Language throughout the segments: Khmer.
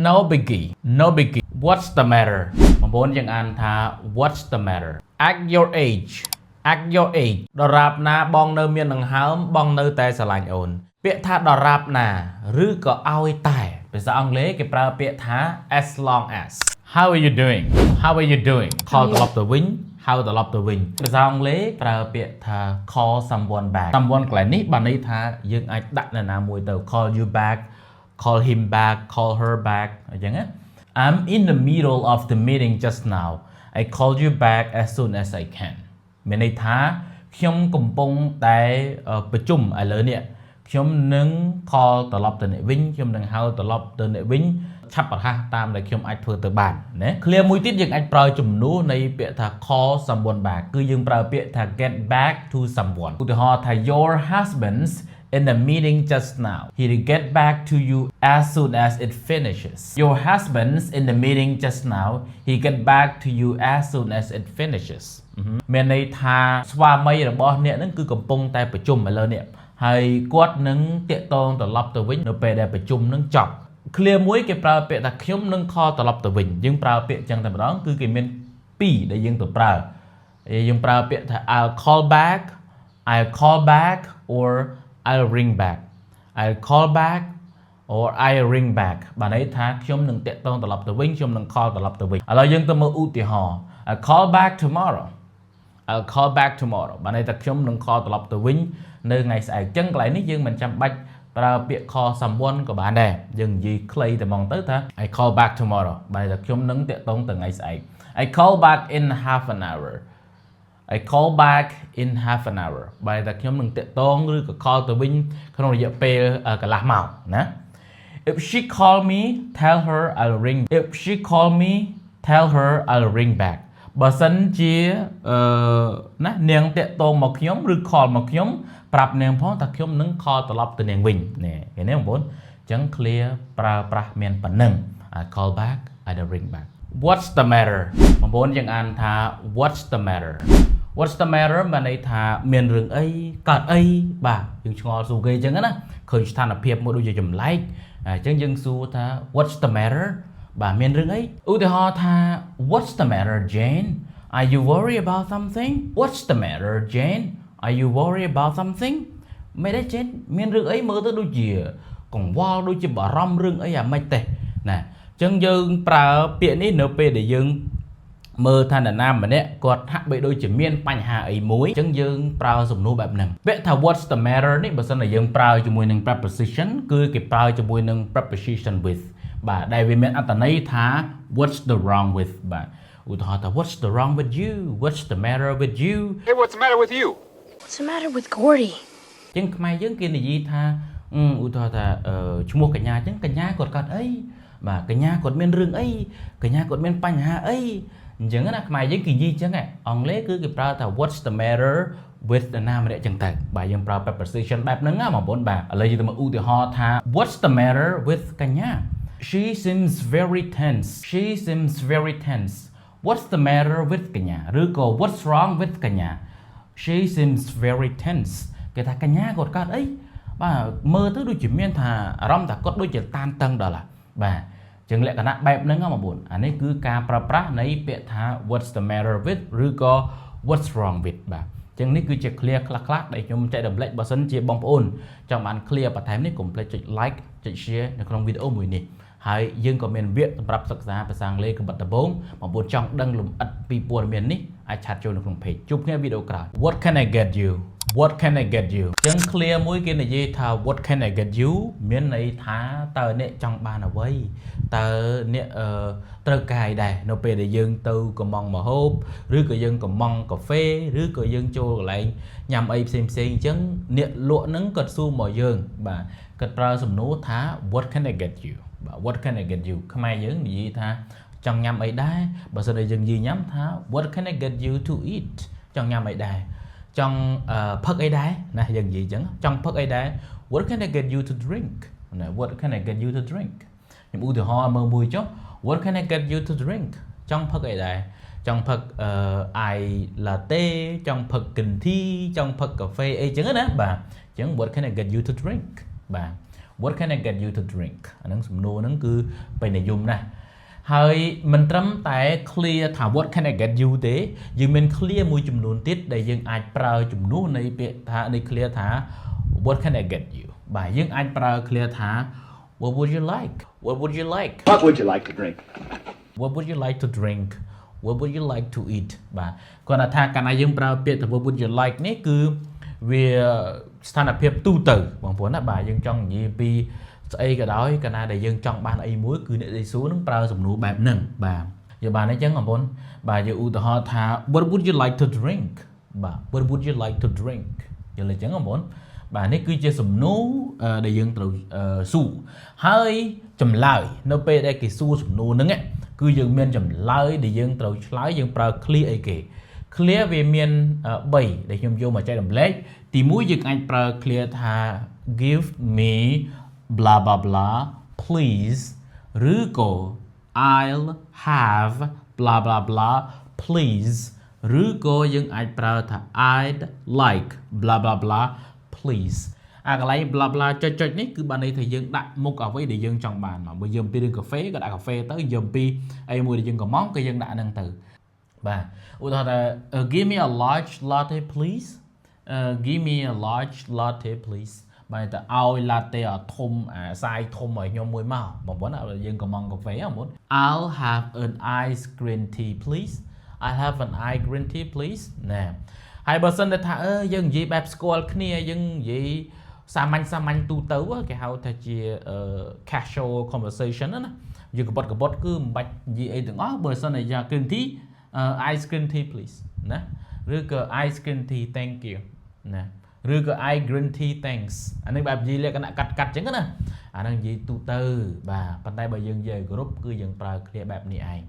no biggie no biggie what's the matter បងប្អូនយើងអានថា what's the matter at your age ដរាបណាបងនៅមានដង្ហើមបងនៅតែស្រឡាញ់អូនពាក្យថាដរាបណាឬក៏ឲ្យតែភាសាអង់គ្លេសគេប្រើពាក្យថា as long as how are you doing ខលត្រឡប់ទៅវិញ how ត្រឡប់ទៅវិញភាសាអង់គ្លេសប្រើពាក្យថា call someone back someone កន្លែងនេះបានន័យថាយើងអាចដាក់នរណាមួយទៅ call you back call him back call her back អញ្ចឹងណា I'm in the middle of the meeting just now I call you back as soon as I can មានន័យថាខ្ញុំកំពុងតែប្រជុំឥឡូវនេះខ្ញុំនឹង call ត្រឡប់ទៅអ្នកវិញខ្ញុំនឹងហៅត្រឡប់ទៅអ្នកវិញឆាប់រហ័សតាមដែលខ្ញុំអាចធ្វើទៅបានណា clear មួយទៀតយើងអាចប្រើជំនួសនៃពាក្យថា call someone back គឺយើងប្រើពាក្យថា get back to someone ឧទាហរណ៍ថា your husband's in the meeting just now he'll get back to you as soon as it finishes your husband's in the meeting just now he get back to you as soon as it finishes មានន័យថាស្វាមីរបស់អ្នកនឹងគឺកំពុងតែប្រជុំឥឡូវនេះហើយគាត់នឹងតាក់ទងត្រឡប់ទៅវិញនៅពេលដែលប្រជុំនឹងចប់ clear មួយគេប្រើពាក្យថាខ្ញុំនឹង call ត្រឡប់ទៅវិញយើងប្រើពាក្យចឹងតែម្ដងគឺគេមាន2ដែលយើងទៅប្រើយើងប្រើពាក្យថា I'll call back or I'll ring back I'll call back or I'll ring back បានន័យថាខ្ញុំនឹងតាក់ទងត្រឡប់ទៅវិញខ្ញុំនឹង call ត្រឡប់ទៅវិញឥឡូវយើងទៅមើលឧទាហរណ៍ I'll call back tomorrow បានន័យថាខ្ញុំនឹង call ត្រឡប់ទៅវិញនៅថ្ងៃស្អែកចឹងកន្លែងនេះយើងមិនចាំបាច់ប្រើពាក្យ call someone ក៏បានដែរយើងនិយាយខ្លីតែហ្មងទៅថា I call back tomorrow បានន័យថាខ្ញុំនឹងតាក់ទងទៅថ្ងៃស្អែក I call back in half an hour បានន័យថាខ្ញុំនឹងតាក់ទងឬក៏ call ទៅវិញក្នុងរយៈពេលកន្លះម៉ោងណា If she call me tell her I'll ring back បើសិនជាណានាងតាក់ទងមកខ្ញុំឬ call មកខ្ញុំប្រាប់នាងផងថាខ្ញុំនឹង call ត្រឡប់ទៅនាងវិញនេះឃើញទេបងប្អូនអញ្ចឹង clear ប្រើប្រាស់មានប៉ុណ្ណឹង I call back I'll ring back What's the matter បងប្អូនយើងអានថា What's the matter បានន័យថាមានរឿងអីកើតអីបាទយើងឆ្ងល់សួរគេអញ្ចឹងណាឃើញស្ថានភាពមួយដូចជាចម្លែកអញ្ចឹងយើងសួរថា What's the matter បាទមានរឿងអីឧទាហរណ៍ថា What's the matter Jane Are you worried about something What's the matter Jane Are you worried about something មិនដែរ Jane មានរឿងអីមើលទៅដូចជាកង្វល់ដូចជាបារម្ភរឿងអីអាម៉េចទេណាអញ្ចឹងយើងប្រើពាក្យនេះនៅពេលដែលយើងមើលថានរណាម្នាក់គាត់ហាក់បីដូចជាមានបញ្ហាអីមួយអញ្ចឹងយើងប្រើសំណួរបែបហ្នឹងពាក្យថា What's the matter នេះបើសិនតែយើងប្រើជាមួយនឹង preposition គឺគេប្រើជាមួយនឹង preposition with បាទដែលវាមានអត្ថន័យថា What's the wrong with បាទឧទាហរណ៍ថា What's the wrong with you What's the matter with you Hey what's the matter with you What's the matter with Gordy អញ្ចឹងខ្មែរយើងគេនិយាយថាឧទាហរណ៍ថាឈ្មោះកញ្ញាអញ្ចឹងកញ្ញាគាត់កើតអីបាទកញ្ញាគាត់មានរឿងអីកញ្ញាគាត់មានបញ្ហាអីអញ្ចឹងណាខ្មែរយើងគេនិយាយអញ្ចឹងអង់គ្លេសគឺគេប្រើថា What's the matter with នរណាម្នាក់អញ្ចឹងទៅបាទយើងប្រើ preposition បែបហ្នឹងណាបងប្អូនបាទឥឡូវយើងទៅមកឧទាហរណ៍ថា What's the matter with កញ្ញា She seems very tense What's the matter with កញ្ញាឬក៏ What's wrong with កញ្ញា She seems very tense គេថាកញ្ញាគាត់កើតអីបាទមើលទៅដូចជាមានថាអារម្មណ៍ថាគាត់ដូចជាតានតឹងដល់បាទចឹងលក្ខណៈបែបហ្នឹងបងប្អូនអានេះគឺការប្រើប្រាស់នៃពាក្យថា What's the matter with ឬក៏ What's wrong with បាទចឹងនេះគឺជា clear ខ្លះៗដែលខ្ញុំចែករំលែកបើសិនជាបងប្អូនចង់បាន clear បន្ថែមនេះកុំភ្លេចចុច like ចុច share នៅក្នុងវីដេអូមួយនេះហើយយើងក៏មានវគ្គសម្រាប់សិក្សាភាសាអង់គ្លេសកំបិតដំបូងបងប្អូនចង់ដឹងលម្អិតពីព័ត៌មាននេះអាចឆាតចូលនៅក្នុង page ជួបគ្នាវីដេអូក្រោយ What can I get you ចឹង clear មួយគេនិយាយថា What can I get you មានន័យថាតើអ្នកចង់បានអ្វីតើអ្នកត្រូវការអីដែរនៅពេលដែលយើងទៅកំងម្ហូបឬក៏យើងកំងកាហ្វេឬក៏យើងចូលកន្លែងញ៉ាំអីផ្សេងអញ្ចឹងអ្នកលក់ហ្នឹងគាត់សួរមកយើងបាទគាត់ប្រើសំណួរថា What can I get you បាទ What can I get you ខ្មែរយើងនិយាយថាចង់ញ៉ាំអីដែរបើសិនជាយើងនិយាយញ៉ាំថា What can I get you to eat ចង់ញ៉ាំអីដែរចង់ផឹកអីដែរណាយើងនិយាយអញ្ចឹងចង់ផឹកអីដែរ What can I get you to drink ណា What can I get you to drink ខ្ញុំឧទាហរណ៍មើលមួយចុះ What can I get you to drink ចង់ផឹកអីដែរចង់ផឹកice latte ចង់ផឹក green tea ចង់ផឹកកាហ្វេអីចឹងណាបាទអញ្ចឹង What can I get you to drink បាទ what can I get you to drink អាហ្នឹងសំណួរហ្នឹងគឺពេញនិយមណាស់ហើយមិនត្រឹមតែ clear ថា what can I get you ទេយើងមាន clear មួយចំនួនទៀតដែលយើងអាចប្រើជំនួសនៃពាក្យថានៃ clear ថា what can I get you បាទយើងអាចប្រើ clear ថា what would you like what would you like What would you like to drink? what would you like to drink what would you like to eat បាទគាត់ថាកាលណាយើងប្រើពាក្យថា what would you like នេះគឺវាស្ថានភាពទូទៅបងប្អូនណាបាទយើងចង់និយាយពីស្អីក៏ដោយកាលណាដែលយើងចង់បានអីមួយគឺអ្នកដែលសួរនឹងប្រើសំណួរបែបហ្នឹងបាទយល់បានអញ្ចឹងបងប្អូនបាទយើងឧទាហរណ៍ថា what would you like to drink បាទ what would you like to drink យល់អញ្ចឹងបងប្អូនបាទនេះគឺជាសំណួរដែលយើងត្រូវសួរហើយចម្លើយនៅពេលដែលគេសួរសំណួរហ្នឹងគឺយើងមានចម្លើយដែលយើងត្រូវឆ្លើយយើងប្រើ clear អីគេ clear វាមាន3ដែលខ្ញុំយកមកចែករំលែកទី1យើងអាចប្រើ clear ថា give me blah blah blah please ឬក៏ I'll have blah blah blah please ឬក៏យើងអាចប្រើថា I'd like blah blah blah please អាកន្លែង blah blah ចុចនេះគឺបានន័យថាយើងដាក់មុខអ្វីដែលយើងចង់បានមកបើយើងពីរឿងកាហ្វេក៏ដាក់កាហ្វេទៅយើងពីអីមួយដែលយើងកំងក៏យើងដាក់ហ្នឹងទៅបាទឧទាហរណ៍ថា give me a large latte please give me a large latte please បាទទៅឲ្យ latte អាធំអាសាយធំឲ្យខ្ញុំមួយមកបងប្អូនយើងកំងកាហ្វេបងប្អូន I'll have an ice green tea please I have an ice green tea please ណាហើយបើសិនតែថាយើងនិយាយបែបស្គាល់គ្នាយើងនិយាយសាមញ្ញទូទៅគេហៅថាជា casual conversation ណាយើងកបត់គឺមិនបាច់និយាយអីទាំងអស់បើសិនតែយ៉ាង green tea ice green tea please ណាឬក៏ ice green tea thank you ណាឬក៏ ice green tea thanks អានេះបែបនិយាយលក្ខណៈកាត់អញ្ចឹងណាអាហ្នឹងនិយាយទូទៅបាទប៉ុន្តែបើយើងនិយាយគ្រប់គឺយើងប្រើ clear បែបនេះឯង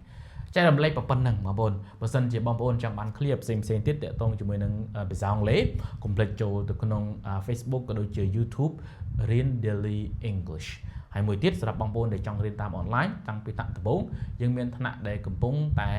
ចែករំលែកប៉ុណ្ណឹងបងប្អូនបើសិនជាបងប្អូនចង់បាន clear ផ្សេងទៀតតាក់ទងជាមួយនឹងភាសាអង់គ្លេសកុំភ្លេចចូលទៅក្នុង Facebook ក៏ដូចជា YouTube រៀន Daily English ហើយមួយទៀតសម្រាប់បងប្អូនដែលចង់រៀនតាមអនឡាញតាំងពីថ្នាក់ដំបូងយើងមានថ្នាក់ដែលកំពុងតែ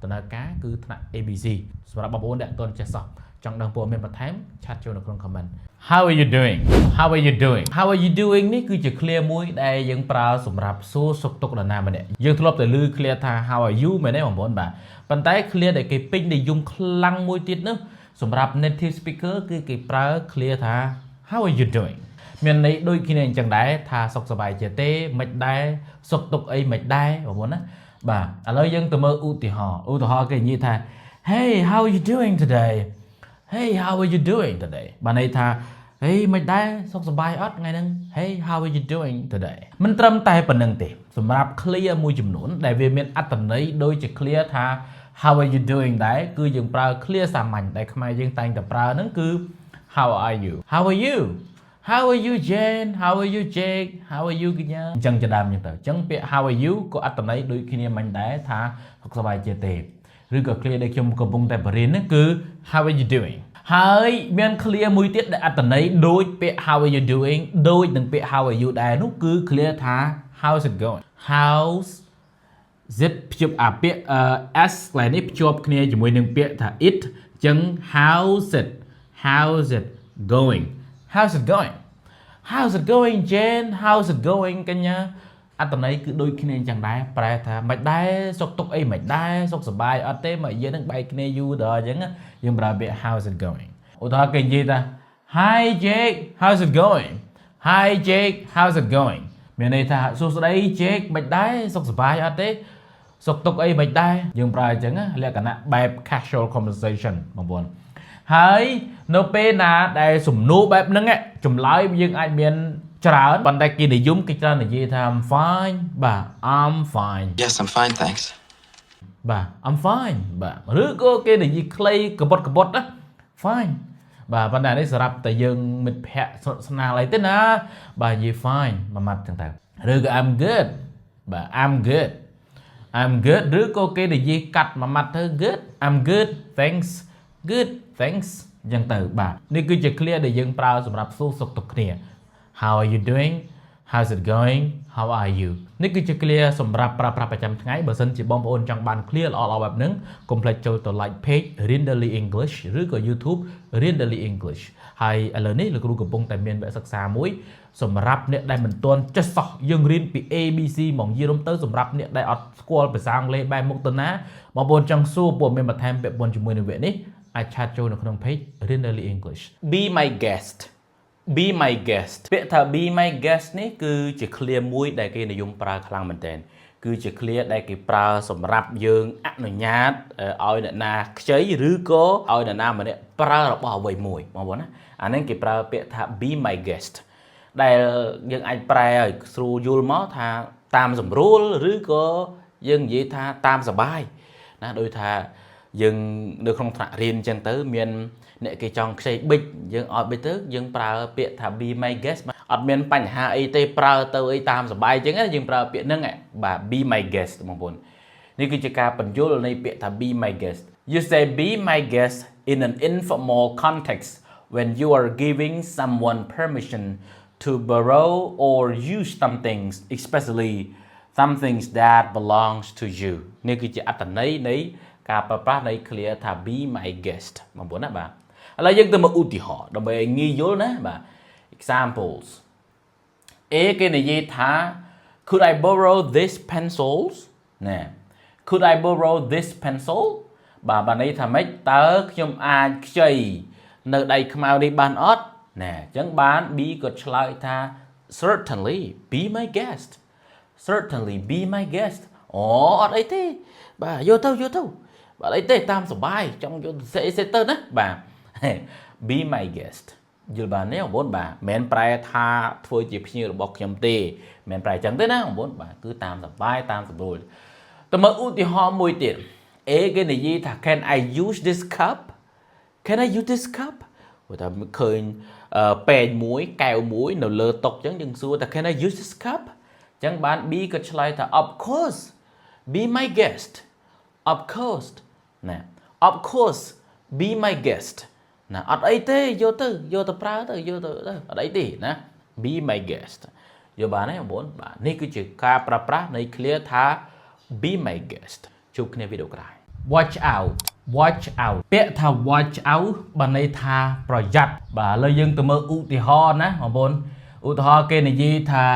ដំណើរការគឺថ្នាក់ ABC សម្រាប់បងប្អូនដែលអត់ទាន់ចេះសោះចង់ដឹងព័ត៌មានបន្ថែមឆាតចូលនៅក្នុង comment How are you doing How are you doing How are you doing នេះគឺជា clear មួយដែលយើងប្រើសម្រាប់សួរសុខទុក្ខនរណាម្នាក់យើងធ្លាប់តែឮ clear ថា How are you មែនទេបងប្អូនបាទប៉ុន្តែ clear ដែលគេពេញនិយមខ្លាំងមួយទៀតនោះសម្រាប់ native speaker គឺគេប្រើ clear ថា How are you doing មានន័យដូចគ្នាអញ្ចឹងដែរថាសុខសប្បាយជាទេមិនដែរសុខទុក្ខអីមិនដែរបងប្អូនណាបាទឥឡូវយើងទៅមើលឧទាហរណ៍គេនិយាយថា Hey how are you doing today Hey how are you doing today បានន័យថា Hey មិនដែរសុខសប្បាយអត់ថ្ងៃហ្នឹង Hey how are you doing today មិនត្រឹមតែប៉ុណ្្នឹងទេសម្រាប់ clear មួយចំនួនដែលវាមានអត្ថន័យដូចជា clear ថា How are you doing ដែរគឺយើងប្រើ clear សាមញ្ញដែលខ្មែរយើងតែងតែប្រើហ្នឹងគឺ How are you How are you How are you Jane How are you Jake How are you កញ្ញាអញ្ចឹងជាដើមអញ្ចឹងទៅអញ្ចឹងពាក្យ How are you ក៏អត្ថន័យដូចគ្នាមិញដែរថាសុខសប្បាយជាទេឬក៏ clear ដែលខ្ញុំកំពុងតែបរៀនហ្នឹងគឺ How are you doing ហើយមាន clear មួយទៀតដែលអត្ថន័យដូចពាក្យ How are you doing ដូចនឹងពាក្យ How are you ដែរនោះគឺ clear ថា How's it going How's it ភ្ជាប់អាពាក្យ s កន្លែងនេះភ្ជាប់គ្នាជាមួយនឹងពាក្យថា it អញ្ចឹង How's it going How's it going How's it going Jane How's it going កញ្ញាអត្ថន័យគឺដូចគ្នាអញ្ចឹងដែរប្រែថាមិនដែរសុខទុក្ខអីមិនដែរសុខសប្បាយអត់ទេមកយើងនឹងបែកគ្នាយូរដល់អញ្ចឹងយើងប្រើពាក្យ How's it going ឧទាហរណ៍គេនិយាយថា Hi Jake How's it going Hi Jake How's it going មានន័យថាសួស្ដី Jake មិនដែរសុខសប្បាយអត់ទេសុខទុក្ខអីមិនដែរយើងប្រើអញ្ចឹងលក្ខណៈបែប casual conversation បងប្អូនហើយនៅពេលណាដែលសំណួរបែបហ្នឹងចម្លើយយើងអាចមានច្រើនប៉ុន្តែគេនិយមគេច្រើននិយាយថា I'm fine បាទ I'm fine Yes I'm fine thanks បាទ I'm fine បាទឬក៏គេនិយាយខ្លីកបុតណា fine បាទប៉ុន្តែនេះសម្រាប់តែយើងមិត្តភ័ក្តិស្នាលអីទេណាបាទនិយាយ fine មួយម៉ាត់ចឹងទៅឬក៏ I'm good បាទ I'm good ឬក៏គេនិយាយកាត់មួយម៉ាត់ទៅ good I'm good thanks good thanks អញ្ចឹងទៅបាទនេះគឺជា clear ដែលយើងប្រើសម្រាប់សួរសុខទុក្ខគ្នា How are you doing How's it going How are you នេះគឺជា clear សម្រាប់ប្រើប្រាស់ប្រចាំថ្ងៃបើសិនជាបងប្អូនចង់បាន clear ល្អៗបែបហ្នឹងកុំភ្លេចចូលទៅ like page Renderly English ឬក៏ YouTube Renderly English ហើយឥឡូវនេះលោកគ្រូកំពុងតែមានវគ្គសិក្សាមួយសម្រាប់អ្នកដែលមិនទាន់ចេះសោះយើងរៀនពី ABC មកយីរំទៅសម្រាប់អ្នកដែលអត់ស្គាល់ភាសាអង់គ្លេសបែបមុខទៅណាបងប្អូនចង់សួរព័ត៌មានបន្ថែមពាក់ព័ន្ធជាមួយនឹងវគ្គនេះអាចឆាតចូលនៅក្នុង page Renderly English Be my guest Be my guest ពាក្យថា be my guest នេះគឺជា clear មួយដែលគេនិយមប្រើខ្លាំងមែនទែនគឺជា clear ដែលគេប្រើសម្រាប់យើងអនុញ្ញាតឲ្យអ្នកណាខ្ចីឬក៏ឲ្យអ្នកណាម្នាក់ប្រើរបស់អ្វីមួយបងប្អូនណាអានេះគេប្រើពាក្យថា be my guest ដែលយើងអាចប្រែឲ្យស្រួលយល់មកថាតាមស្រួលឬក៏យើងនិយាយថាតាមសប្បាយណាដូចថាយើងនៅក្នុងថ្នាក់រៀនអញ្ចឹងទៅមានអ្នកគេចង់ខ្ចីប៊ិចយើងឲ្យប៊ិចទៅយើងប្រើពាក្យថា be my guest អត់មានបញ្ហាអីទេប្រើទៅអីតាមសប្បាយអញ្ចឹងយើងប្រើពាក្យហ្នឹងបាទ be my guest បងប្អូននេះគឺជាការបញ្យល់នៃពាក្យថា be my guest You say be my guest in an informal context when you are giving someone permission to borrow or use some things especially some things that belongs to you នេះគឺជាអត្ថន័យនៃការប្រើប្រាស់នៃ clear ថា be my guest បងប្អូនណាបាទឥឡូវយើងទៅមកឧទាហរណ៍ដើម្បីឲ្យងាយយល់ណាបាទ examples គេនិយាយថា Could I borrow this pencils ណា Could I borrow this pencil បាទន័យថាម៉េចតើខ្ញុំអាចខ្ចីនៅដៃខ្មៅនេះបានអត់ណាអញ្ចឹងបាន B ក៏ឆ្លើយថា Certainly be my guest Certainly be my guest អូអត់អីទេបាទយកទៅបាទអីទេតាមសុបាយចង់យកសេទៅណាបាទ be my guest យល់បានទេបងប្អូនបាទមិនប្រែថាធ្វើជាភ្ញៀវរបស់ខ្ញុំទេមិនប្រែចឹងទេណាបងប្អូនបាទគឺតាមសុបាយតាមស្រួលទៅមើលឧទាហរណ៍មួយទៀតគេនិយាយថា Can I use this cup Can I use this cup ព្រោះថាឃើញពេងមួយកែវមួយនៅលើតុចឹងយើងសួរថា Can I use this cup ចឹងបាន B ក៏ឆ្លើយថា Of course be my guest Of course ណា Of course be my guest ណាអត់អីទេយកទៅប្រើទៅយកទៅអត់អីទេណា be my guest យល់បានទេបងប្អូនបាទនេះគឺជាការប្រើប្រាស់នៃ clear ថា be my guest ជួបគ្នាវីដេអូក្រោយ watch outពាក្យថា watch out បានន័យថាប្រយ័ត្នបាទឥឡូវយើងទៅមើលឧទាហរណ៍ណាបងប្អូនឧទាហរណ៍គេនិយាយថា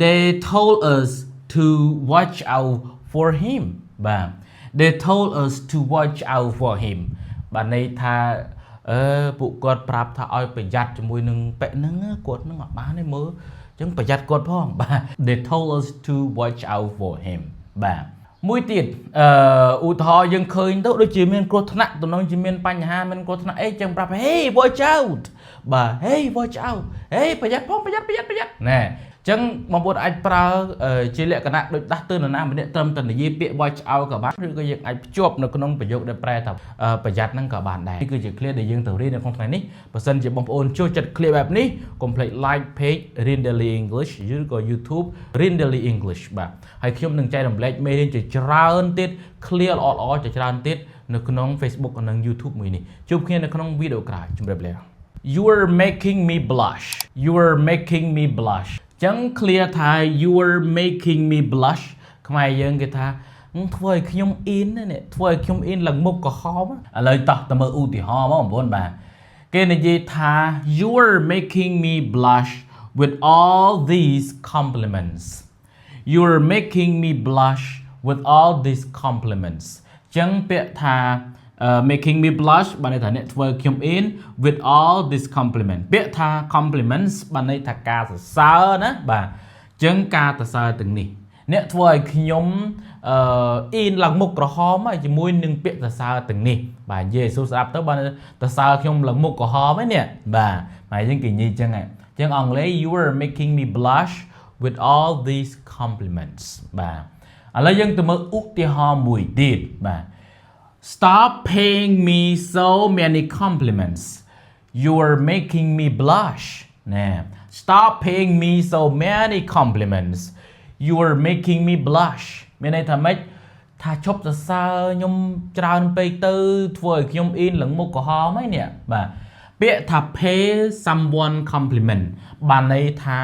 they told us to watch out for him បាទ they told us to watch out for him បាទន័យថាពួកគាត់ប្រាប់ថាឲ្យប្រយ័ត្នជាមួយនឹងពាក់ហ្នឹងគាត់នឹងអត់បានទេមើលអញ្ចឹងប្រយ័ត្នគាត់ផងបាទ they told us to watch out for him បាទមួយទៀតឧទាហរណ៍យើងឃើញទៅដូចជាមានគ្រោះថ្នាក់តំណងជាមានបញ្ហាមានគ្រោះថ្នាក់អីចឹងប្រាប់ hey watch out បាទ hey watch out hey ប្រយ័ត្នផងប្រយ័ត្នណែចឹងបងប្អូនអាចប្រើជាលក្ខណៈដូចដាស់តឿននរណាម្នាក់ត្រឹមតែនិយាយពាក្យ watch out ក៏បានឬក៏យើងអាចភ្ជាប់នៅក្នុងប្រយោគដែលប្រែថាប្រយ័ត្នហ្នឹងក៏បានដែរនេះគឺជា clear ដែលយើងទៅរៀននៅក្នុងថ្ងៃនេះបើសិនជាបងប្អូនចូលចិត្ត clear បែបនេះកុំភ្លេច like page Renderly English ឬក៏ YouTube Renderly English បាទហើយខ្ញុំនឹងចែករំលែកមេរៀនជាច្រើនទៀត clear ល្អជាច្រើនទៀតនៅក្នុង Facebook និង YouTube មួយនេះជួបគ្នានៅក្នុងវីដេអូក្រោយជម្រាបលា You are making me blushចឹង clear ថា you are making me blush ខ្មែរយើងគេថាធ្វើឲ្យខ្ញុំអ៊ីននេះធ្វើឲ្យខ្ញុំអ៊ីនឡើងមុខក្រហមឥឡូវតោះទៅមើលឧទាហរណ៍មកបងប្អូនបាទគេនិយាយថា you are making me blush with all these compliments you are making me blush with all these compliments ចឹងពាក្យថា making me blush បានន័យថាអ្នកធ្វើឲ្យខ្ញុំអ៊ីន with all this compliment ពាក្យថា compliments បានន័យថាការសរសើរណាបាទចឹងការសរសើរទាំងនេះអ្នកធ្វើឲ្យខ្ញុំអ៊ីនឡើងមុខក្រហមហើយជាមួយនឹងពាក្យសរសើរទាំងនេះបាទនិយាយសួរស្ដាប់ទៅបានសរសើរខ្ញុំឡើងមុខក្រហមហ្នឹងនេះបាទហើយយើងគេនិយាយចឹងចឹងអង់គ្លេស you are making me blush with all these compliments បាទឥឡូវយើងទៅមើលឧទាហរណ៍មួយទៀតបាទ Stop paying me so many compliments. You're making me blush. Nah. Stop paying me so many compliments. You're making me blush. មានន័យថាម៉េចថាឈប់សរសើរខ្ញុំច្រើនពេកទៅធ្វើឲ្យខ្ញុំអ៊ីនឡើងមុខក្រហមហ្នឹងនេះបាទ ពាក្យថា pay someone compliment បានន័យថា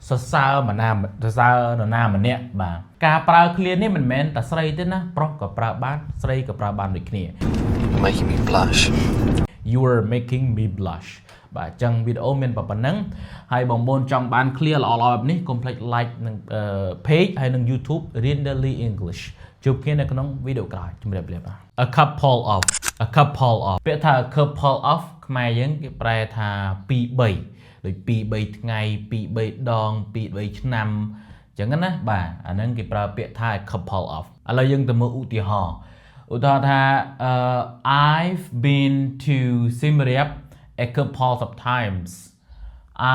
សរសើរនរណាម្នាក់បាទការប្រើឃ្លានេះមិនមែនតែស្រីទេណាប្រុសក៏ប្រើបានស្រីក៏ប្រើបានដូចគ្នា Making me blush. You are making me blush បាទអញ្ចឹងវីដេអូមានប៉ុណ្ណឹងហើយបងប្អូនចង់បាន clear ល្អៗបែបនេះកុំភ្លេច like នឹង page ហើយនឹង YouTube Rindalee English ជួបគ្នានៅក្នុងវីដេអូក្រោយជម្រាបលា A couple of ពាក្យថា a couple of ខ្មែរយើងគេប្រែថា2 3ដូច2 3ថ្ងៃ2 3ដង2 3ឆ្នាំអញ្ចឹងណាបាទអាហ្នឹងគេប្រើពាក្យថា a couple of ឥឡូវយើងទៅមើលឧទាហរណ៍ថា I've been to Siem Reap a couple of times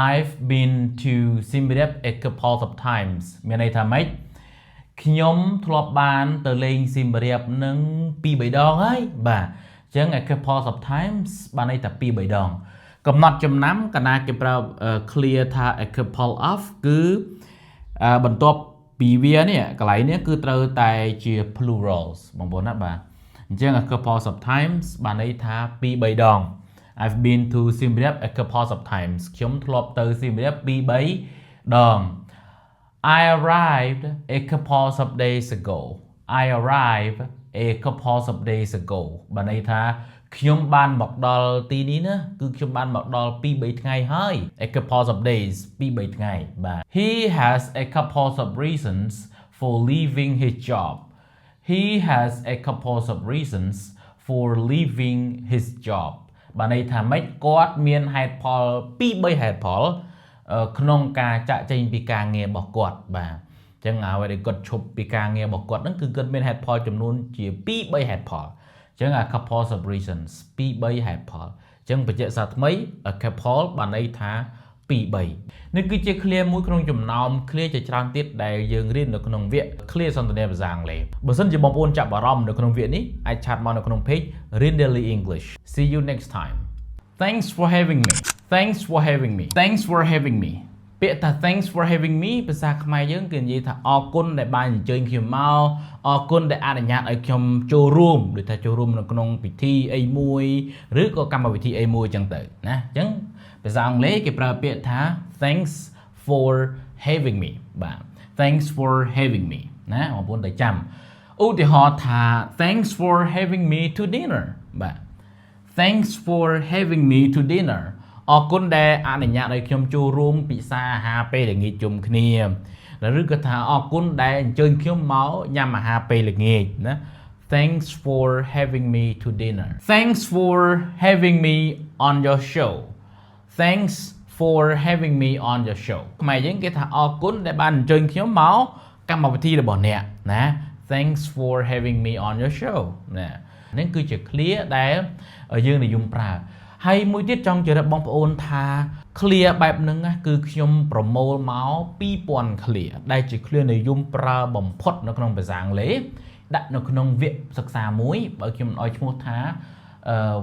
I've been to Siem Reap a couple of times មានន័យថាម៉េចខ្ញុំធ្លាប់បានទៅលេងស៊ីមរៀបនឹង2 3ដងហើយបាទអញ្ចឹង a couple of times បានន័យថា2 3ដងកំណត់ចំណាំកាលណាគេប្រើ clear ថា a couple of គឺបន្ទាប់ពីវានេះកន្លែងនេះគឺត្រូវតែជា plurals បងប្អូនណាបាទអញ្ចឹង a couple of times បានន័យថា2 3ដង I've been to Siem Reap a couple of times ខ្ញុំធ្លាប់ទៅ Siem Reap 2 3ដងI arrived a couple of days ago I arrived a couple of days ago បានន័យថាខ្ញុំបានមកដល់ទីនេះណាគឺខ្ញុំបានមកដល់2 3ថ្ងៃហើយ a couple of days 2 3ថ្ងៃបាទ He has a couple of reasons for leaving his job He has a couple of reasons for leaving his job បានន័យថាម៉េចគាត់មានហេតុផល2 3ហេតុផលក្នុងការចាក់ចេញពីការងាររបស់គាត់បាទអញ្ចឹងអ្វីដែលគាត់ឈប់ពីការងាររបស់គាត់ហ្នឹងគឺគាត់មានហេតុផលចំនួនជា2 3ហេតុផលអញ្ចឹង a couple of reasons 2 3ហេតុផលអញ្ចឹងបញ្ជាក់សារថ្មី a couple បានន័យថា2 3នេះគឺជា clear មួយក្នុងចំណោម clear ជាច្រើនទៀតដែលយើងរៀននៅក្នុងវគ្គ clear សន្ទនាភាសាអង់គ្លេសបើសិនជាបងប្អូនចាប់អារម្មណ៍នៅក្នុងវគ្គនេះអាចឆាតមកនៅក្នុង page Rindalee English See you next time Thanks for having me Thanks for having me Thanks for having me ពាក្យថា Thanks for having me ភាសាខ្មែរយើងគេនិយាយថាអរគុណដែលបានអញ្ជើញខ្ញុំមកអរគុណដែលអនុញ្ញាតឲ្យខ្ញុំចូលរួមដូចថាចូលរួមនៅក្នុងពិធីអីមួយឬក៏កម្មវិធីអីមួយអញ្ចឹងទៅណាអញ្ចឹងភាសាអង់គ្លេសគេប្រើពាក្យថា Thanks for having me បាទ Thanks for having me ណាបងប្អូនតែចាំឧទាហរណ៍ថា Thanks for having me to dinner បាទ Thanks for having me to dinner អរគុណដែលអនុញ្ញាតឲ្យខ្ញុំចូលរួមពិសាអាហារពេលល្ងាចជុំគ្នាឬក៏ថាអរគុណដែលអញ្ជើញខ្ញុំមកញ៉ាំអាហារពេលល្ងាចណា Thanks for having me to dinner Thanks for having me on your show Thanks for having me on your show ខ្មែរយើងគេថាអរគុណដែលបានអញ្ជើញខ្ញុំមកកម្មវិធីរបស់អ្នកណា Thanks for having me on your show ណានេះគឺជា clear ដែលយើងនិយមប្រើហើយមួយទៀតចង់ជម្រាបបងប្អូនថា clear បែបហ្នឹងគឺខ្ញុំប្រមូលមក2000 clear ដែលជា clear និយមប្រើបំផុតនៅក្នុងភាសាអង់គ្លេសដាក់នៅក្នុងវគ្គសិក្សាមួយបើខ្ញុំឲ្យឈ្មោះថា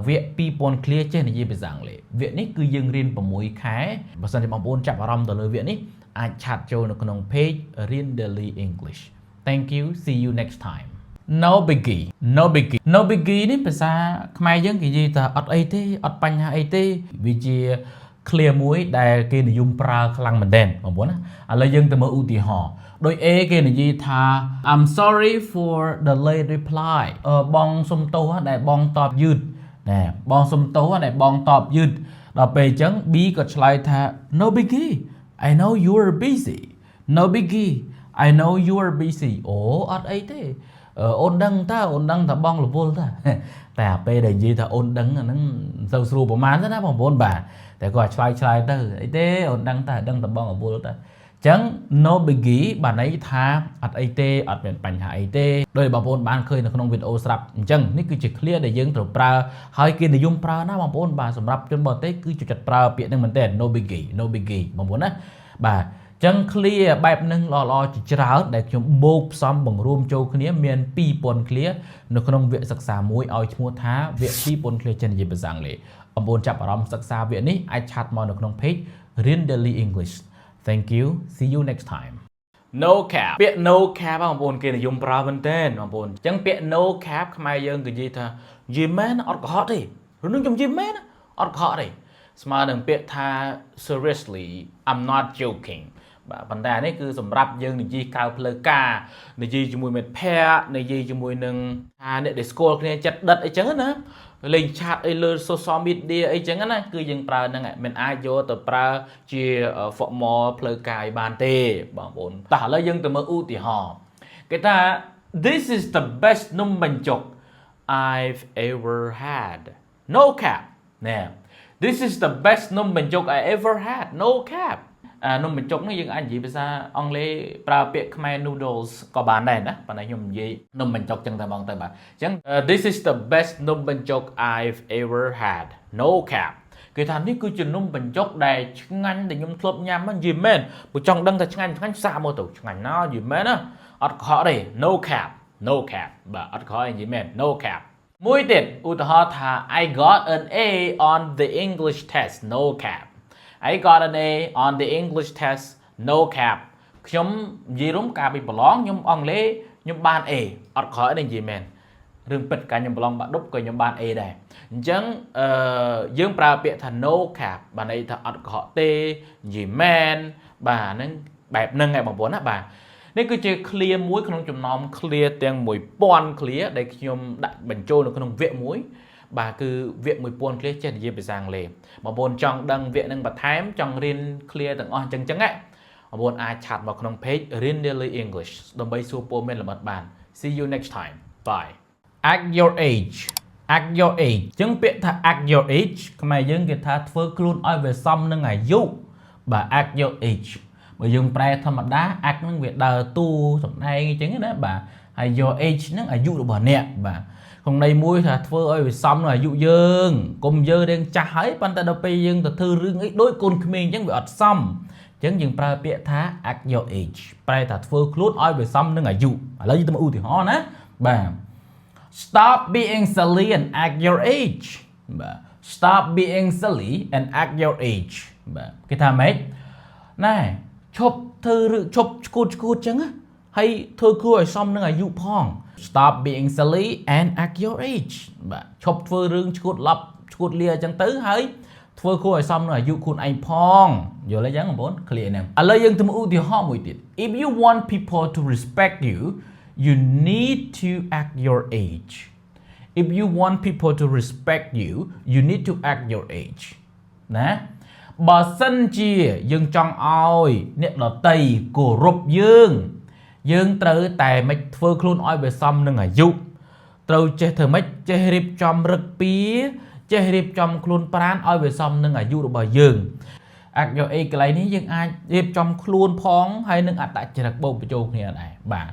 វគ្គ2000 clear ចេះនិយាយភាសាអង់គ្លេសវគ្គនេះគឺយើងរៀន6ខែបើសិនជាបងប្អូនចាប់អារម្មណ៍ទៅលើវគ្គនេះអាចឆាតចូលនៅក្នុង page Rindalee English Thank you see you next time No biggie No biggie នេះភាសាខ្មែរយើងគេនិយាយថាអត់អីទេអត់បញ្ហាអីទេវាជា clear មួយដែលគេនិយមប្រើខ្លាំងមែនទែនបងប្អូនណាឥឡូវយើងទៅមើលឧទាហរណ៍ដោយ A គេនិយាយថា I'm sorry for the late reply បងសុំទោសដែលបងតបយឺតណែបងសុំទោសដែលបងតបយឺតដល់ពេលអញ្ចឹង B ក៏ឆ្លើយថា No biggie I know you are busy No biggie I know you are busy អូអត់អីទេអូនដឹងថាបងរវល់តាតែពេលដែលនិយាយថាអូនដឹងអាហ្នឹងទៅស្រួលប្រហែលទេណាបងប្អូនបាទតែគាត់ឆ្លើយទៅអីទេអូនដឹងតែបងរវល់តាអញ្ចឹង no biggie បានន័យថាអត់អីទេអត់មានបញ្ហាអីទេដោយបងប្អូនបានឃើញនៅក្នុងវីដេអូស្រាប់អញ្ចឹងនេះគឺជា clear ដែលយើងត្រូវប្រើហើយគេនិយមប្រើណាបងប្អូនបាទសម្រាប់ជនបរទេសគឺចូលចិត្តប្រើពាក្យហ្នឹងមែនទែន no biggie បងប្អូនណាបាទចឹង clear បែបហ្នឹងល្អៗជាច្រើនដែលខ្ញុំបូកផ្សំបង្រួមចូលគ្នាមាន2000 clear នៅក្នុងវគ្គសិក្សាមួយឲ្យឈ្មោះថាវគ្គ2000 clear ចេះនិយាយភាសាអង់គ្លេសបងប្អូនចាប់អារម្មណ៍សិក្សាវគ្គនេះអាចឆាតមកនៅក្នុង page Rindalee English Thank you see you next time No cap ពាក្យ no cap បងប្អូនគេនិយមប្រើមែនទែនបងប្អូនចឹងពាក្យ no cap ខ្មែរយើងគេនិយាយថាយីមែនអត់កុហកទេឬនឹងខ្ញុំយីមែនអត់កុហកទេ ស្មើនឹងពាក្យថា seriously I'm not joking បាទប៉ុន្តែនេះគឺសម្រាប់យើងនិយាយកើផ្លូវការនិយាយជាមួយមិត្តភ័ក្តិនិយាយជាមួយនឹងអ្នកដែលស្គាល់គ្នាចិត្តដិតអីចឹងណាលេងឆាតអីលើ social media អីចឹងណាគឺយើងប្រើហ្នឹងមិនអាចយកទៅប្រើជា formal ផ្លូវការឲ្យបានទេបងប្អូនតែឥឡូវយើងទៅមើលឧទាហរណ៍គេថា This is the best នំបញ្ចុក I've ever had no cap ណែ This is the best នំបញ្ចុក I ever had no cap នំបញ្ចុកនេះយើងអាចនិយាយភាសាអង់គ្លេសប្រើពាក្យខ្មែរ noodles ក៏បានដែរណាប៉ុន្តែខ្ញុំនិយាយនំបញ្ចុកចឹងតែហ្មងទៅបាទអញ្ចឹង This is the best នំបញ្ចុក I've ever had no cap គេថានេះគឺជានំបញ្ចុកដែលឆ្ងាញ់ដែលខ្ញុំធ្លាប់ញ៉ាំហ្នឹងនិយាយមែនព្រោះចង់ដឹងថាឆ្ងាញ់សាកមកទៅឆ្ងាញ់ណាស់និយាយមែនណាអត់កុហកទេ no cap បាទអត់កុហកនិយាយមែន no cap មួយទៀតឧទាហរណ៍ថា I got an A on the English test no cap I got an A on the English test no cap ខ្ញុំនិយាយរំកាលពីប្រឡងខ្ញុំអង់គ្លេសខ្ញុំបាន A អត់ខកទេនិយាយមែនរឿងពិតកាលខ្ញុំប្រឡងបាក់ឌុបក៏ខ្ញុំបាន A ដែរអញ្ចឹងយើងប្រើពាក្យថា no cap បានន័យថាអត់កុហកទេនិយាយមែនបាទហ្នឹងបែបហ្នឹងឯងបងប្អូនណាបាទនេះគឺជា clear មួយក្នុងចំណោម clear ទាំង 1000 clear ដែលខ្ញុំដាក់បញ្ចូលនៅក្នុងវគ្គមួយបាទគឺវគ្គ 1000 clear ចេះនិយាយភាសាអង់គ្លេសបងប្អូនចង់ដឹងវគ្គហ្នឹងបន្ថែមចង់រៀន clear ទាំងអស់អញ្ចឹងបងប្អូនអាចឆាតមកក្នុង page រៀន Daily English ដើម្បីសួរព័ត៌មានលម្អិតបាន See you next time bye Act your age អញ្ចឹងពាក្យថា act your age ខ្មែរយើងគេថាធ្វើខ្លួនឲ្យវាសមនឹងអាយុបាទ act your age បើយើងប្រែធម្មតា act នឹងវាដើរតួសំដែងអញ្ចឹងណាបាទហើយ your age នឹងអាយុរបស់អ្នកបាទក្នុងន័យមួយថាធ្វើឲ្យវាសមនឹងអាយុយើងកុំយើងរៀងចាស់ហើយប៉ុន្តែដល់ពេលយើងទៅធ្វើរឿងអីដូចកូនក្មេងអញ្ចឹងវាអត់សមអញ្ចឹងយើងប្រើពាក្យថា act your age ប្រែថាធ្វើខ្លួនឲ្យវាសមនឹងអាយុឥឡូវយើងទៅឧទាហរណ៍ណាបាទ Stop being silly and act your age បាទ Stop being silly and act your age បាទគេថាម៉េចណែឈប់ធ្វើរឿងឈប់ឈួតចឹងហើយធ្វើខ្លួនឲ្យសមនឹងអាយុផង Stop being silly and act your age បាទឈប់ធ្វើរឿងឈួតលាអញ្ចឹងទៅហើយធ្វើខ្លួនឲ្យសមនឹងអាយុខ្លួនឯងផងយល់ទេចឹងបងប្អូន clear ហ្នឹងឥឡូវយើងទៅមើលឧទាហរណ៍មួយទៀត If you want people to respect you you need to act your age If you want people to respect you you need to act your age ណាបើសិនជាយើងចង់ឲ្យអ្នកដទៃគោរពយើងត្រូវតែមិនធ្វើខ្លួនឲ្យវាសមនឹងអាយុត្រូវចេះធ្វើម៉េចចេះរៀបចំរឹកពីចេះរៀបចំខ្លួនប្រាណឲ្យវាសមនឹងអាយុរបស់យើង act your age កន្លែងនេះយើងអាចរៀបចំខ្លួនផងហើយនឹងអត្តចរិតបូកបញ្ចូលគ្នាដែរបាទ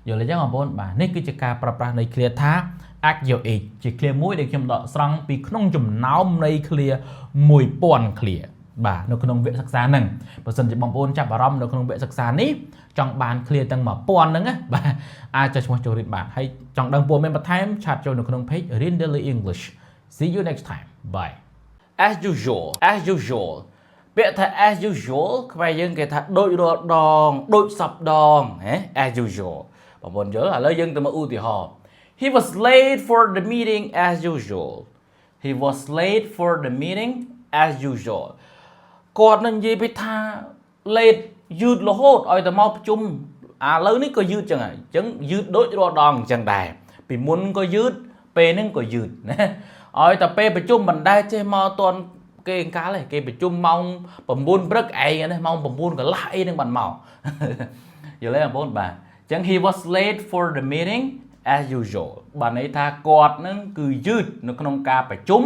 យល់ទេចឹងបងប្អូនបាទនេះគឺជាការប្រើប្រាស់នៃ clear ថា act your age ជា clear មួយដែលខ្ញុំដកស្រង់ពីក្នុងចំណោមនៃ clear 1000 clear បាទនៅក្នុងវគ្គសិក្សាហ្នឹងបើសិនជាបងប្អូនចាប់អារម្មណ៍នៅក្នុងវគ្គសិក្សានេះចង់បាន clear ទាំង1000ហ្នឹងណាបាទអាចចុចឈ្មោះចូលរៀនបានហើយចង់ដឹងព័ត៌មានបន្ថែមឆាតចូលនៅក្នុង page រៀន Daily English See you next time bye As usual ពាក្យថា as usual ខ្មែរយើងគេថាដូចរាល់ដងដូចសពដងហ៎ as usual បងប្អូនយល់ឥឡូវយើងទៅមើលឧទាហរណ៍ He was late for the meeting as usual He was late for the meeting as usual គាត់នឹងនិយាយពីថា late យឺតរហូតឲ្យតែមកប្រជុំឥឡូវនេះក៏យឺតចឹងហើយអញ្ចឹងយឺតដូចរាល់ដងអញ្ចឹងដែរពីមុនក៏យឺតពេលហ្នឹងក៏យឺតណាឲ្យតែពេលប្រជុំមិនដែលចេះមកតន់គេអង្កាលគេប្រជុំម៉ោង9ព្រឹកឯងណាម៉ោង9កន្លះអីហ្នឹងបានមកយល់ទេបងប្អូនបាទអញ្ចឹង he was late for the meeting as usual បានន័យថាគាត់នឹងគឺយឺតនៅក្នុងការប្រជុំ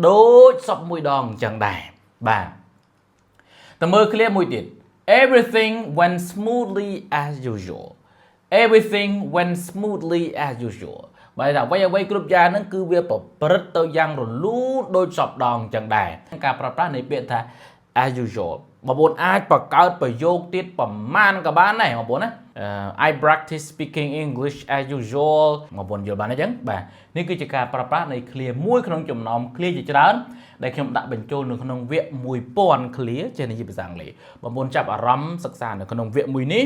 ដូចសពមួយដងអញ្ចឹងដែរបាទតើមើល clear មួយទៀត everything went smoothly as usual everything went smoothly as usual បើថាអ្វីគ្រប់យ៉ាងហ្នឹងគឺវាប្រព្រឹត្តទៅយ៉ាងរលូនដូចសពដងអញ្ចឹងដែរការប្រើប្រាស់នៃពាក្យថា as usual បងប្អូនអាចបង្កើតប្រយោគទៀតប្រមាណក៏បានដែរបងប្អូនណាI practice speaking English as usual បងប្អូនយល់បានអញ្ចឹងបាទនេះគឺជាការប្រើប្រាស់នៃ clear មួយក្នុងចំណោម clear ជាច្រើនដែលខ្ញុំដាក់បញ្ចូលនៅក្នុងវគ្គ 1000 clear ចេះនិយាយភាសាអង់គ្លេសបងប្អូនចាប់អារម្មណ៍សិក្សានៅក្នុងវគ្គមួយនេះ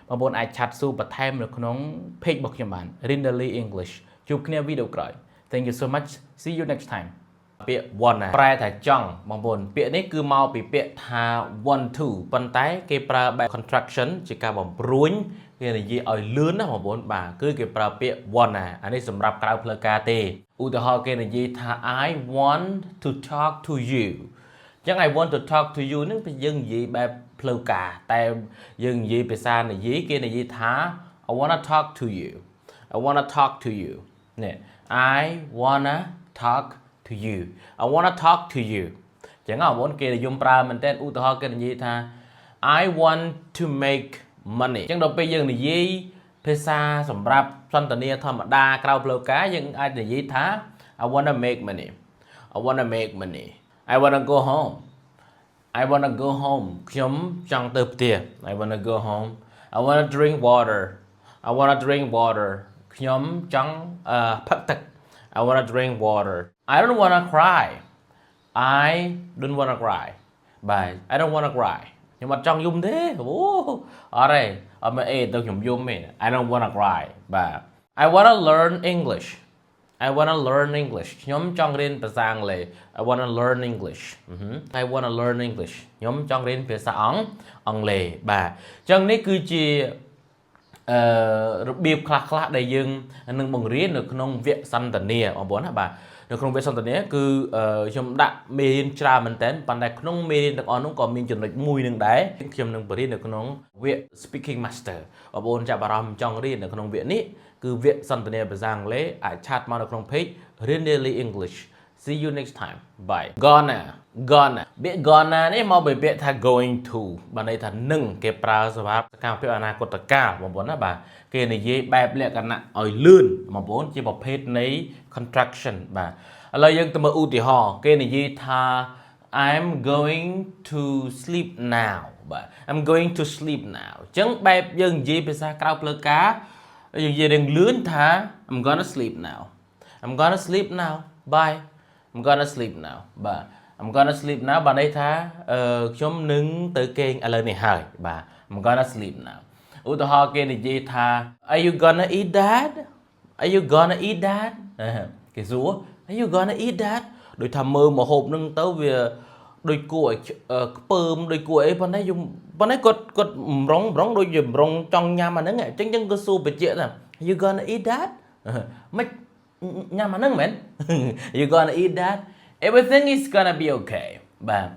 បងប្អូនអាចឆាត់សួរបន្ថែមនៅក្នុង page របស់ខ្ញុំបាន Daily English ជួបគ្នាវីដេអូក្រោយ Thank you so much see you next time ពាក្យ wanna ប្រែថាចង់បងប្អូនពាក្យនេះគឺមកពីពាក្យថា want to ប៉ុន្តែគេប្រើបែប contraction ជាការបំព្រួញគេនិយាយឲ្យលឿនណាបងប្អូនបាទគឺគេប្រើពាក្យ wanna អានេះសម្រាប់ក្រៅផ្លូវការទេឧទាហរណ៍គេនិយាយថា I want to talk to you ចឹង I want to talk to you នឹងយើងនិយាយបែបផ្លូវការតែយើងនិយាយភាសានិយាយគេនិយាយថា I wanna talk to you I wanna talk to you នេះ I wanna talk to you I wanna talk to you ចឹងបងប្អូនគេនិយមប្រើមែនតើឧទាហរណ៍គេនិយាយថា I want to make money ចឹងដល់ពេលយើងនិយាយភាសាសម្រាប់សន្ទនាធម្មតាក្រៅផ្លូវការយើងអាចនិយាយថា I wanna make money I wanna make money I wanna go home I wanna go home ខ្ញុំចង់ទៅផ្ទះ I wanna go home I wanna drink water I wanna drink water ខ្ញុំចង់ផឹកទឹក I wanna drink water I don't wanna cry I don't wanna cry បាទ I don't wanna cry ខ្ញុំអត់ចង់យំទេអូអត់ទេអត់មែនអេទៅខ្ញុំយំទេ I don't wanna cry បាទ I wanna learn English I wanna learn English ខ្ញុំចង់រៀនភាសាអង់គ្លេស I wanna learn English I wanna learn English ខ្ញុំចង់រៀនភាសាអង់គ្លេសបាទអញ្ចឹងនេះគឺជារបៀបខ្លះៗដែលយើងនឹងបង្រៀននៅក្នុងវគ្គសន្ទនាបងប្អូនណាបាទនៅក្នុងវគ្គសន្ទនាគឺខ្ញុំដាក់មេរៀនច្រើនមែនតើប៉ុន្តែក្នុងមេរៀនទាំងអស់នោះក៏មានចំណុចមួយនឹងដែរខ្ញុំនឹងបរៀននៅក្នុងវគ្គ Speaking Master បងប្អូនចាប់អារម្មណ៍ចង់រៀននៅក្នុងវគ្គនេះគឺវគ្គសន្ទនាភាសាអង់គ្លេសអាចឆាតមកនៅក្នុង page រៀន Daily English See you next time bye gonna ពាក្យ gonna នេះមកពីពាក្យថា going to បានន័យថានឹងគេប្រើសម្រាប់សកម្មភាពអនាគតកាលបងប្អូនណាបាទគេនិយាយបែបលក្ខណៈឲ្យលឿនបងប្អូនជាប្រភេទនៃ contraction បាទឥឡូវយើងទៅមើលឧទាហរណ៍គេនិយាយថា I'm going to sleep now បាទ I'm going to sleep now អញ្ចឹងបែបយើងនិយាយភាសាក្រៅផ្លូវការយើងនិយាយរៀងលឿនថា I'm gonna sleep now I'm gonna sleep now bye I'm gonna sleep now បាទ I'm gonna sleep now បានន័យថាខ្ញុំនឹងទៅគេងឥឡូវនេះហើយបាទ I'm gonna sleep now ឧទាហរណ៍គេនិយាយថា Are you gonna eat that Are you gonna eat that គេសួរ Are you gonna eat that ដូចថាមើលម្ហូបនឹងទៅវាដូចគួរឲ្យខ្ពើមដូចគួរអីប៉ុន្តែគាត់ម្រងដូចជាម្រងចង់ញ៉ាំអាហ្នឹងអញ្ចឹងក៏សួរបញ្ជាក់ថា Are you gonna eat that មិនញ៉ាំអាហ្នឹងមែន You gonna eat that Everything is gonna be okay បាទ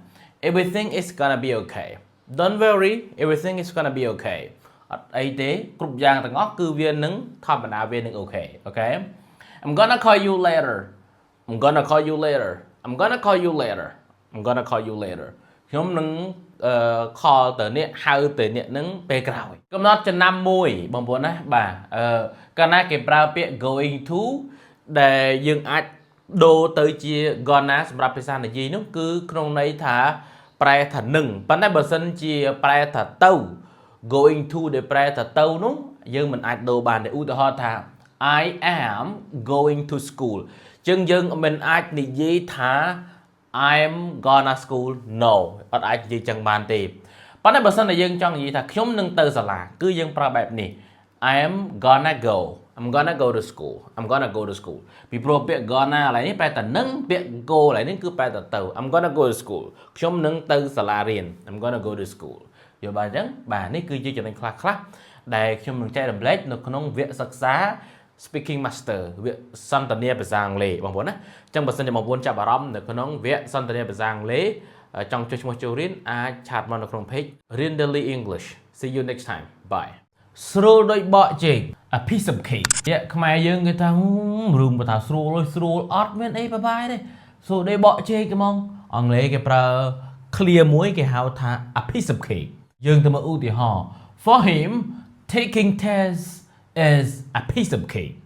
Everything is gonna be okay Don't worry Everything is gonna be okay អត់អីទេគ្រប់យ៉ាងទាំងអស់គឺវានឹងធម្មតាវានឹងអូខេអូខេ I'm gonna call you later I'm gonna call you later I'm gonna call you later I'm gonna call you later ខ្ញុំនឹងcall ទៅអ្នកហៅទៅអ្នកនឹងពេលក្រោយកំណត់ចំណាំមួយបងប្អូនណាបាទកាលណាគេប្រើពាក្យ going to ដែលយើងអាចដូរទៅជា gonna សម្រាប់ភាសានិយាយនោះគឺក្នុងន័យថាប្រែថានឹងប៉ុន្តែបើសិនជាប្រែថាទៅ going to ដែលប្រែថាទៅនោះយើងមិនអាចដូរបានទេឧទាហរណ៍ថា I am going to school ចឹងយើងមិនអាចនិយាយថា I'm gonna school no អត់អាចនិយាយចឹងបានទេប៉ុន្តែបើសិនតែយើងចង់និយាយថាខ្ញុំនឹងទៅសាលាគឺយើងប្រើបែបនេះ I'm gonna go to school I'm gonna go to school ពីព្រោះពាក្យ gonna ឡើយនេះប្រែតែនឹងពាក្យ go ឡើយនេះគឺប្រែតែទៅ I'm gonna go to school ខ្ញុំនឹងទៅសាលារៀន I'm gonna go to school យល់បានអញ្ចឹងបាទនេះគឺជាចំណុចខ្លះដែលខ្ញុំនឹងចែករំលែកនៅក្នុងវគ្គសិក្សា Speaking Master វគ្គសន្ទនាភាសាអង់គ្លេសបងប្អូនណាអញ្ចឹងបើសិនជាបងប្អូនចាប់អារម្មណ៍នៅក្នុងវគ្គសន្ទនាភាសាអង់គ្លេសចង់ចុះឈ្មោះចូលរៀនអាចឆាតមកនៅក្នុង page រៀន Daily English See you next time bye ស្រួលដូចបកចេក a piece of cake ជាខ្មែរយើងគេថារឿងបើថាស្រួលអត់មានអីបបាយទេស្រួលដូចបកចេកហ្មងអង់គ្លេសគេប្រើ clear មួយគេហៅថា a piece of cake យើងទៅមើលឧទាហរណ៍ For him taking test is a piece of cake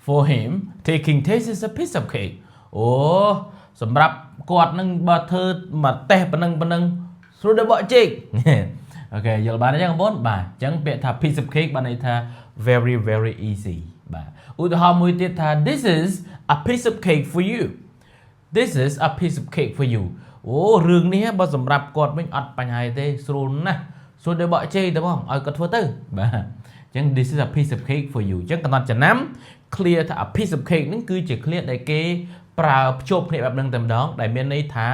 For him taking test is a piece of cake អូសម្រាប់គាត់នឹងបើធ្វើមកតេស្តប៉ុណ្ណឹងស្រួលដូចបកចេកអូខេយល់បានទេបងប្អូនបាទអញ្ចឹងពាក្យថា piece of cake បានន័យថា very very easy បាទឧទាហរណ៍មួយទៀតថា This is a piece of cake for you This is a piece of cake for you អូរឿងនេះបើសម្រាប់គាត់វិញអត់បញ្ហាទេស្រួលណាស់ស្រួលដូចបកចេកទៅបងឲ្យគាត់ធ្វើទៅបាទអញ្ចឹង This is a piece of cake for you អញ្ចឹងកំណត់ចំណាំ clear ថា a piece of cake ហ្នឹងគឺជា clear ដែលគេ ប្រើភ្ជាប់គ្នាបែបហ្នឹងតែម្ដងដែលមានន័យថា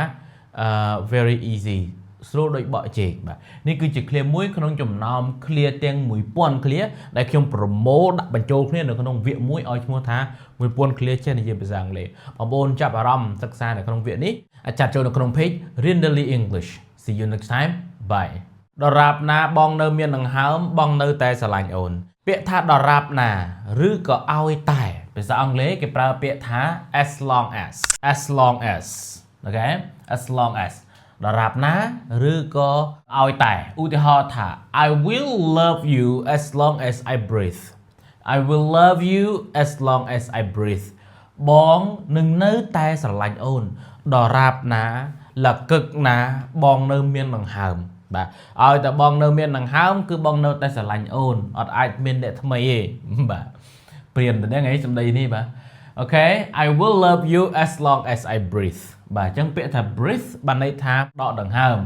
very easy ស្រួលដូចបកជែកបាទនេះគឺជា clear មួយក្នុងចំណោម clear ទាំង 1000 clear ដែលខ្ញុំប្រមូលដាក់បញ្ចូលគ្នានៅក្នុងវគ្គមួយឲ្យឈ្មោះថា 1000 clear ចេះនិយាយភាសាអង់គ្លេសបងប្អូនចាប់អារម្មណ៍សិក្សានៅក្នុងវគ្គនេះអាចចាត់ចូលនៅក្នុង page Renderly English see you next time bye ដរាបណាបងនៅមានដង្ហើមបងនៅតែស្រឡាញ់អូនពាក្យថាដរាបណាឬក៏ឲ្យតែភាសាអង់គ្លេសគេប្រើពាក្យថា as long asអូខេ as long as ដរាបណាឬក៏ឲ្យតែឧទាហរណ៍ថា I will love you as long as I breathe I will love you as long as I breathe បងនឹងនៅតែស្រឡាញ់អូនដរាបណាលកឹកណាបងនៅមានដង្ហើមបាទឲ្យតែបងនៅមានដង្ហើមគឺបងនៅតែស្រឡាញ់អូនអត់អាចមានអ្នកថ្មីទេបាទព្រានតែហ្នឹងឯងសម្ដីនេះបាទអូខេ I will love you as long as I breathe បាទអញ្ចឹងពាក្យថា breathe បានន័យថាដកដង្ហើម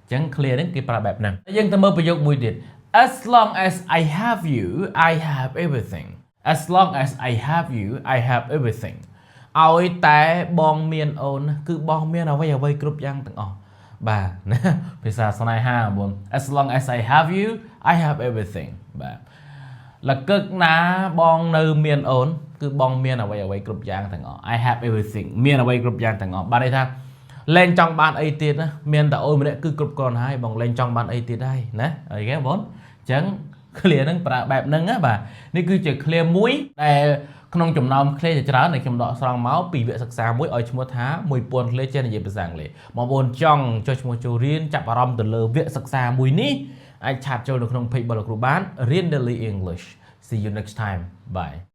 អញ្ចឹង clear ហ្នឹងគេប្រើបែបហ្នឹងយើងទៅមើលប្រយោគមួយទៀត as long as I have you I have everything as long as I have you I have everything ឲ្យតែបងមានអូនគឺបងមានអ្វីគ្រប់យ៉ាងទាំងអស់បាទណាភាសាស្នេហាបង as long as I have you I have everything បាទលកឹកណាបងនៅមានអូនគឺបងមានអ្វីគ្រប់យ៉ាងទាំងអស់ I have everything មានអ្វីគ្រប់យ៉ាងទាំងអស់បាទន័យថាលែងចង់បានអីទៀតណាមានតែអូនម្នាក់គឺគ្រប់គ្រាន់ហើយបងលែងចង់បានអីទៀតហើយណាអីគេបងអញ្ចឹង clear ហ្នឹងប្រើបែបហ្នឹងណាបាទនេះគឺជា clear មួយដែលក្នុងចំណោម clear ជាច្រើនដែលខ្ញុំដកស្រង់មកពីវគ្គសិក្សាមួយឲ្យឈ្មោះថា1000 clear ចេះនិយាយភាសាអង់គ្លេសបងប្អូនចង់ចុះឈ្មោះចូលរៀនចាប់អារម្មណ៍ទៅលើវគ្គសិក្សាមួយនេះអាចឆាតចូលនៅក្នុង page របស់លោកគ្រូបាន Renderly English see you next time bye